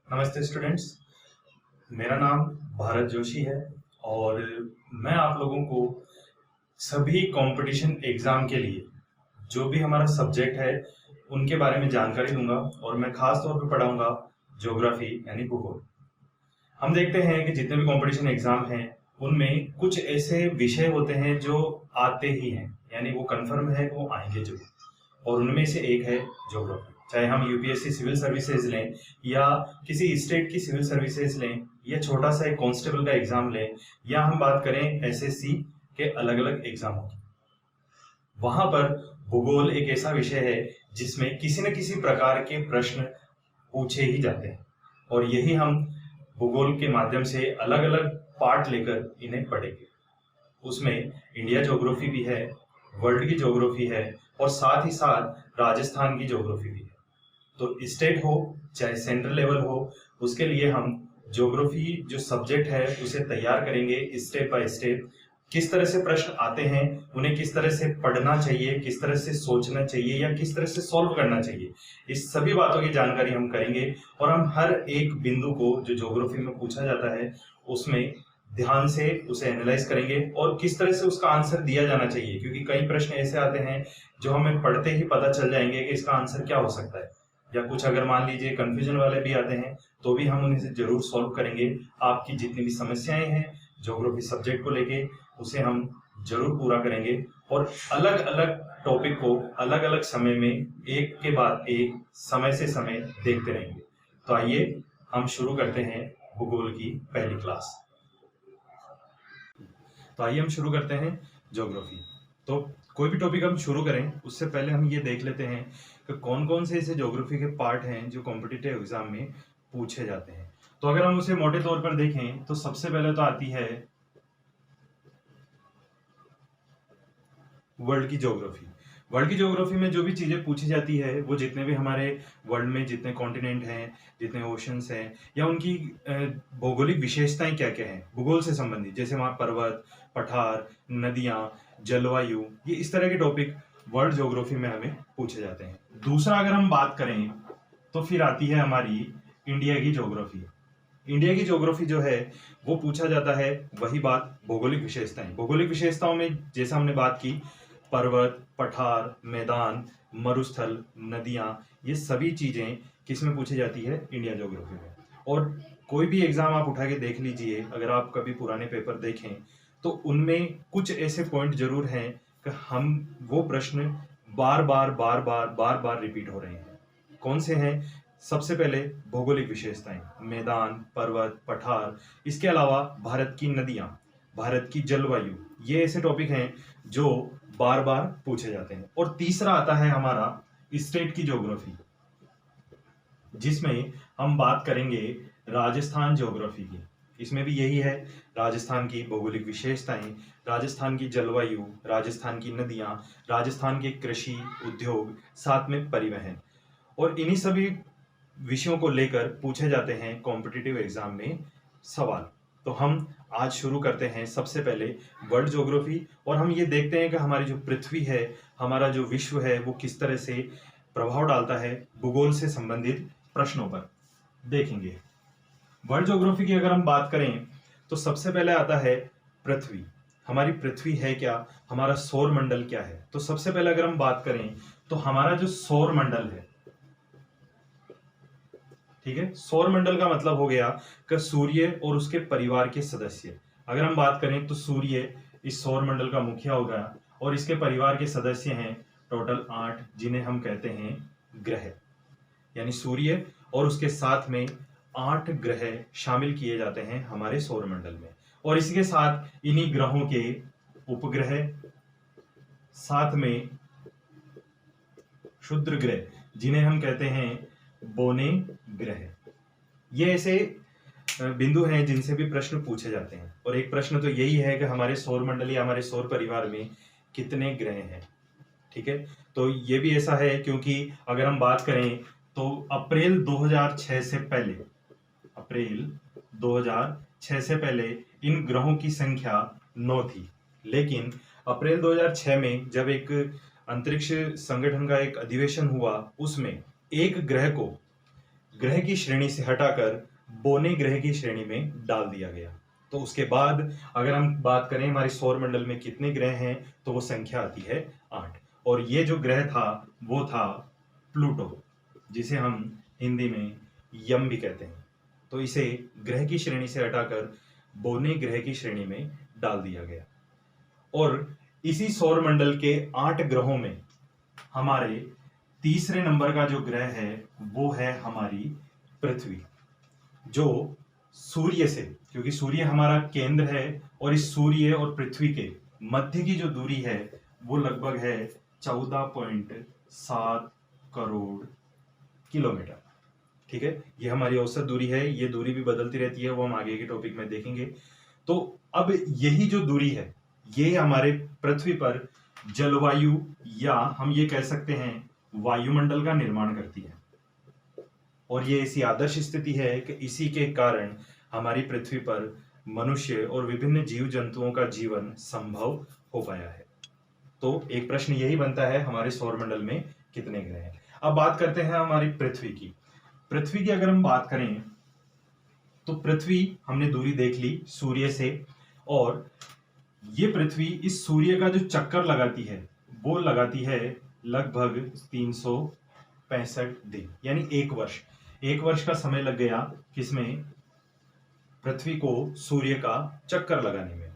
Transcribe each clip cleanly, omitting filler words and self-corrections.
नमस्ते स्टूडेंट्स। मेरा नाम भारत जोशी है और मैं आप लोगों को सभी कंपटीशन एग्जाम के लिए जो भी हमारा सब्जेक्ट है उनके बारे में जानकारी दूंगा और मैं खास तौर पर पढ़ाऊंगा ज्योग्राफी यानी भूगोल। हम देखते हैं कि जितने भी कंपटीशन एग्जाम हैं उनमें कुछ ऐसे विषय होते हैं जो आते ही हैं, यानी वो कंफर्म है वो आएंगे जरूर, और उनमें से एक है ज्योग्राफी। चाहे हम यूपीएससी सिविल सर्विसेज लें या किसी स्टेट की सिविल सर्विसेज लें या छोटा सा एक कांस्टेबल का एग्जाम लें या हम बात करें एसएससी के अलग अलग एग्जामों की, वहां पर भूगोल एक ऐसा विषय है जिसमें किसी न किसी प्रकार के प्रश्न पूछे ही जाते हैं और यही हम भूगोल के माध्यम से अलग अलग पार्ट लेकर इन्हें पढ़ेंगे। उसमें इंडिया ज्योग्राफी भी है, वर्ल्ड की ज्योग्राफी है और साथ ही साथ राजस्थान की ज्योग्राफी भी है। तो स्टेट हो चाहे सेंट्रल लेवल हो, उसके लिए हम ज्योग्राफी जो सब्जेक्ट है उसे तैयार करेंगे स्टेप बाय स्टेप। किस तरह से प्रश्न आते हैं, उन्हें किस तरह से पढ़ना चाहिए, किस तरह से सोचना चाहिए या किस तरह से सॉल्व करना चाहिए, इस सभी बातों की जानकारी हम करेंगे और हम हर एक बिंदु को जो ज्योग्राफी में पूछा जाता है उसमें ध्यान से उसे एनालाइज करेंगे और किस तरह से उसका आंसर दिया जाना चाहिए, क्योंकि कई प्रश्न ऐसे आते हैं जो हमें पढ़ते ही पता चल जाएंगे कि इसका आंसर क्या हो सकता है, या कुछ अगर मान लीजिए कंफ्यूजन वाले भी आते हैं तो भी हम उन्हें जरूर सॉल्व करेंगे। आपकी जितनी भी समस्याएं हैं ज्योग्राफी सब्जेक्ट को लेके उसे हम जरूर पूरा करेंगे और अलग अलग टॉपिक को अलग अलग समय में एक के बाद एक समय से समय देखते रहेंगे। तो आइए हम शुरू करते हैं भूगोल की पहली क्लास। तो आइए हम शुरू करते हैं ज्योग्राफी। तो कोई भी टॉपिक हम शुरू करें उससे पहले हम ये देख लेते हैं कि कौन कौन से ऐसे ज्योग्राफी के पार्ट हैं जो कॉम्पिटिटिव एग्जाम में पूछे जाते हैं। तो अगर हम उसे मोटे तौर पर देखें तो सबसे पहले तो आती है वर्ल्ड की ज्योग्राफी। वर्ल्ड की ज्योग्राफी में जो भी चीजें पूछी जाती है वो जितने भी हमारे वर्ल्ड में जितने कॉन्टिनेंट हैं, जितने ओशंस हैं या उनकी भौगोलिक विशेषताएं क्या क्या हैं भूगोल से संबंधित, जैसे वहाँ पर्वत, पठार, नदियाँ, जलवायु, ये इस तरह के टॉपिक वर्ल्ड ज्योग्राफी में हमें पूछे जाते हैं। दूसरा अगर हम बात करें तो फिर आती है हमारी इंडिया की ज्योग्राफी। इंडिया की ज्योग्राफी जो है वो पूछा जाता है वही बात भौगोलिक विशेषताएं। भौगोलिक विशेषताओं में जैसा हमने बात की पर्वत, पठार, मैदान, मरुस्थल, नदियां, ये सभी चीजें किस में पूछी जाती है? इंडिया ज्योग्राफी में। और कोई भी एग्जाम आप उठा के देख लीजिए, अगर आप कभी पुराने पेपर देखें तो उनमें कुछ ऐसे पॉइंट जरूर हैं कि हम वो प्रश्न बार बार रिपीट हो रहे हैं। कौन से हैं? सबसे पहले भौगोलिक विशेषताएं, मैदान, पर्वत, पठार, इसके अलावा भारत की नदियां, भारत की जलवायु, ये ऐसे टॉपिक हैं जो बार बार पूछे जाते हैं। और तीसरा आता है हमारा स्टेट की ज्योग्राफी, जिसमें हम बात करेंगे राजस्थान ज्योग्राफी की। इसमें भी यही है, राजस्थान की भौगोलिक विशेषताएं, राजस्थान की जलवायु, राजस्थान की नदियां, राजस्थान के कृषि उद्योग, साथ में परिवहन, और इन्हीं सभी विषयों को लेकर पूछे जाते हैं कॉम्पिटिटिव एग्जाम में सवाल। तो हम आज शुरू करते हैं सबसे पहले वर्ल्ड ज्योग्राफी, और हम ये देखते हैं कि हमारी जो पृथ्वी है, हमारा जो विश्व है, वो किस तरह से प्रभाव डालता है भूगोल से संबंधित प्रश्नों पर। देखेंगे वर्ल्ड ज्योग्राफी की अगर हम बात करें तो सबसे पहले आता है पृथ्वी। हमारी पृथ्वी है क्या, हमारा सौर मंडल क्या है? तो सबसे पहले अगर हम बात करें तो हमारा जो सौर मंडल है, ठीक है, सौर मंडल का मतलब हो गया कि सूर्य और उसके परिवार के सदस्य। अगर हम बात करें तो सूर्य इस सौर मंडल का मुखिया होगा और इसके परिवार के सदस्य हैं टोटल 8, जिन्हें हम कहते हैं ग्रह। यानी सूर्य और उसके साथ में 8 ग्रह शामिल किए जाते हैं हमारे सौर मंडल में, और इसके साथ इन्हीं ग्रहों के उपग्रह, साथ में क्षुद्र ग्रह जिन्हें हम कहते हैं बोने ग्रह। ये ऐसे बिंदु हैं जिनसे भी प्रश्न पूछे जाते हैं। और एक प्रश्न तो यही है कि हमारे सौर मंडल या हमारे सौर परिवार में कितने ग्रह हैं, ठीक है। तो ये भी ऐसा है क्योंकि अगर हम बात करें तो अप्रैल 2006 से पहले, अप्रैल 2006 से पहले इन ग्रहों की संख्या 9 थी। लेकिन अप्रैल 2006 में जब एक अंतरिक्ष संगठन का एक अधिवेशन हुआ, उसमें एक ग्रह को ग्रह की श्रेणी से हटाकर बोने ग्रह की श्रेणी में डाल दिया गया। तो उसके बाद अगर हम बात करें हमारे सौर मंडल में कितने ग्रह हैं, तो वो संख्या आती है 8। और ये जो ग्रह था वो था प्लूटो, जिसे हम हिंदी में यम भी कहते हैं। तो इसे ग्रह की श्रेणी से हटाकर बोने ग्रह की श्रेणी में डाल दिया गया। और इसी सौर मंडल के 8 ग्रहों में हमारे तीसरे नंबर का जो ग्रह है वो है हमारी पृथ्वी, जो सूर्य से, क्योंकि सूर्य हमारा केंद्र है और इस सूर्य और पृथ्वी के मध्य की जो दूरी है वो लगभग है 14.7 करोड़ किलोमीटर। ठीक है, ये हमारी औसत दूरी है। ये दूरी भी बदलती रहती है, वो हम आगे के टॉपिक में देखेंगे। तो अब यही जो दूरी है ये हमारे पृथ्वी पर जलवायु या हम ये कह सकते हैं वायुमंडल का निर्माण करती है। और ये ऐसी आदर्श स्थिति है कि इसी के कारण हमारी पृथ्वी पर मनुष्य और विभिन्न जीव जंतुओं का जीवन संभव हो पाया है। तो एक प्रश्न यही बनता है हमारे सौरमंडल में कितने ग्रह हैं। अब बात करते हैं हमारी पृथ्वी की। पृथ्वी की अगर हम बात करें तो पृथ्वी हमने दूरी देख ली सूर्य से, और ये पृथ्वी इस सूर्य का जो चक्कर लगाती है वो लगाती है लगभग 365 दिन, यानी एक वर्ष का समय लग गया किसमें, पृथ्वी को सूर्य का चक्कर लगाने में।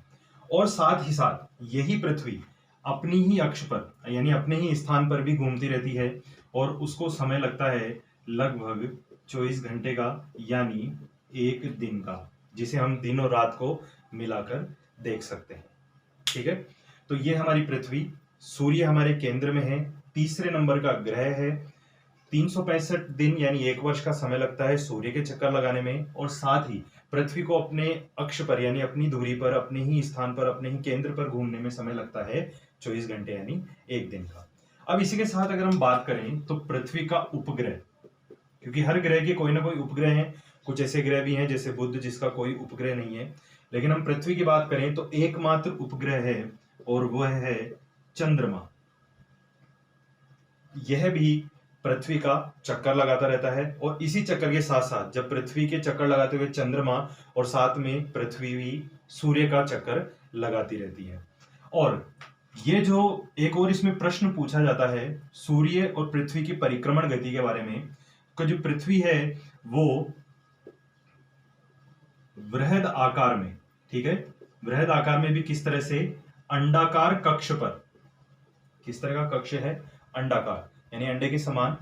और साथ ही साथ यही पृथ्वी अपनी ही अक्ष पर यानी अपने ही स्थान पर भी घूमती रहती है, और उसको समय लगता है लगभग 24 घंटे का, यानी एक दिन का, जिसे हम दिन और रात को मिलाकर देख सकते हैं। ठीक है, तो ये हमारी पृथ्वी, सूर्य हमारे केंद्र में है, तीसरे नंबर का ग्रह है, 365 दिन यानी एक वर्ष का समय लगता है सूर्य के चक्कर लगाने में, और साथ ही पृथ्वी को अपने अक्ष पर यानी अपनी दूरी पर, अपने ही स्थान पर, अपने ही केंद्र पर घूमने में समय लगता है 24 घंटे यानी एक दिन का। अब इसी के साथ अगर हम बात करें तो पृथ्वी का उपग्रह, क्योंकि हर ग्रह के कोई ना कोई उपग्रह हैं, कुछ ऐसे ग्रह भी हैं जैसे बुध जिसका कोई उपग्रह नहीं है, लेकिन हम पृथ्वी की बात करें तो एकमात्र उपग्रह है और वह है चंद्रमा। यह भी पृथ्वी का चक्कर लगाता रहता है, और इसी चक्कर के साथ साथ जब पृथ्वी के चक्कर लगाते हुए चंद्रमा और साथ में पृथ्वी भी सूर्य का चक्कर लगाती रहती है। और ये जो एक और इसमें प्रश्न पूछा जाता है सूर्य और पृथ्वी की परिक्रमण गति के बारे में, कि जो पृथ्वी है वो वृहद आकार में, ठीक है, वृहद आकार में भी किस तरह से, अंडाकार कक्ष पर, किस तरह का कक्ष है, अंडाकार यानी अंडे के समान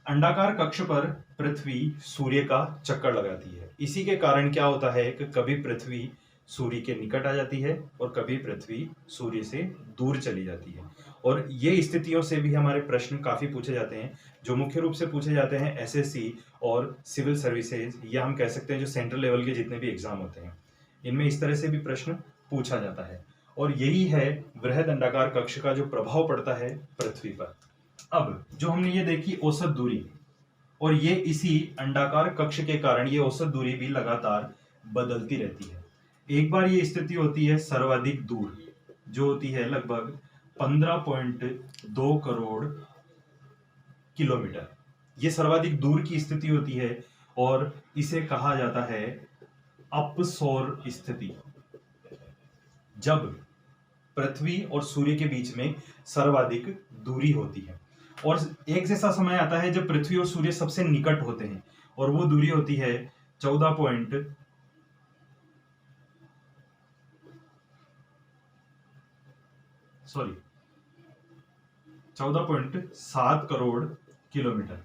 अंडाकार कक्ष पर पृथ्वी सूर्य का चक्कर लगाती है। इसी के कारण क्या होता है कि कभी पृथ्वी सूर्य के निकट आ जाती है और कभी पृथ्वी सूर्य से दूर चली जाती है। और ये स्थितियों से भी हमारे प्रश्न काफी पूछे जाते हैं, जो मुख्य रूप से पूछे जाते हैं एसएससी और सिविल सर्विसेज, या हम कह सकते हैं जो सेंट्रल लेवल के जितने भी एग्जाम होते हैं, इनमें इस तरह से भी प्रश्न पूछा जाता है। और यही है वृहद अंडाकार कक्ष का जो प्रभाव पड़ता है पृथ्वी पर। अब जो हमने ये देखी औसत दूरी, और ये इसी अंडाकार कक्ष के कारण ये औसत दूरी भी लगातार बदलती रहती है। एक बार ये स्थिति होती है सर्वाधिक दूर, जो होती है लगभग 15.2 करोड़ किलोमीटर। ये सर्वाधिक दूर की स्थिति होती है और इसे कहा जाता है अपसौर स्थिति, जब पृथ्वी और सूर्य के बीच में सर्वाधिक दूरी होती है। और एक जैसा समय आता है जब पृथ्वी और सूर्य सबसे निकट होते हैं, और वो दूरी होती है 14.7 करोड़ किलोमीटर।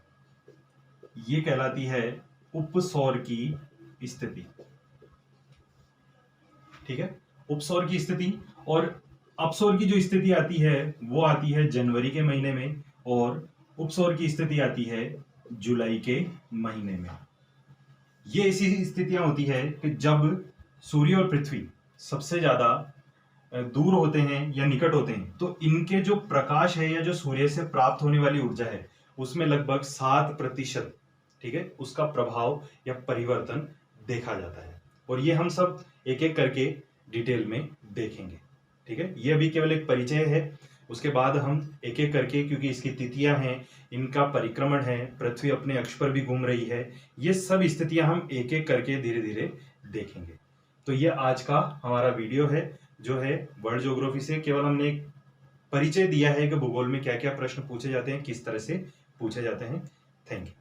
ये कहलाती है उपसौर की स्थिति। ठीक है, उपसौर की स्थिति। और अपसौर की जो स्थिति आती है वो आती है जनवरी के महीने में, और उपसौर की स्थिति आती है जुलाई के महीने में। ये ऐसी स्थितियां होती है कि जब सूर्य और पृथ्वी सबसे ज्यादा दूर होते हैं या निकट होते हैं, तो इनके जो प्रकाश है या जो सूर्य से प्राप्त होने वाली ऊर्जा है उसमें लगभग 7%, ठीक है, उसका प्रभाव या परिवर्तन देखा जाता है। और ये हम सब एक एक करके डिटेल में देखेंगे। ठीक है, ये अभी केवल एक परिचय है। उसके बाद हम एक एक करके, क्योंकि इसकी तिथियां हैं, इनका परिक्रमण है, पृथ्वी अपने अक्ष पर भी घूम रही है, ये सब स्थितियां हम एक एक करके धीरे धीरे देखेंगे। तो ये आज का हमारा वीडियो है, जो है वर्ल्ड ज्योग्राफी से। केवल हमने एक परिचय दिया है कि भूगोल में क्या क्या प्रश्न पूछे जाते हैं, किस तरह से पूछे जाते हैं। Thank you.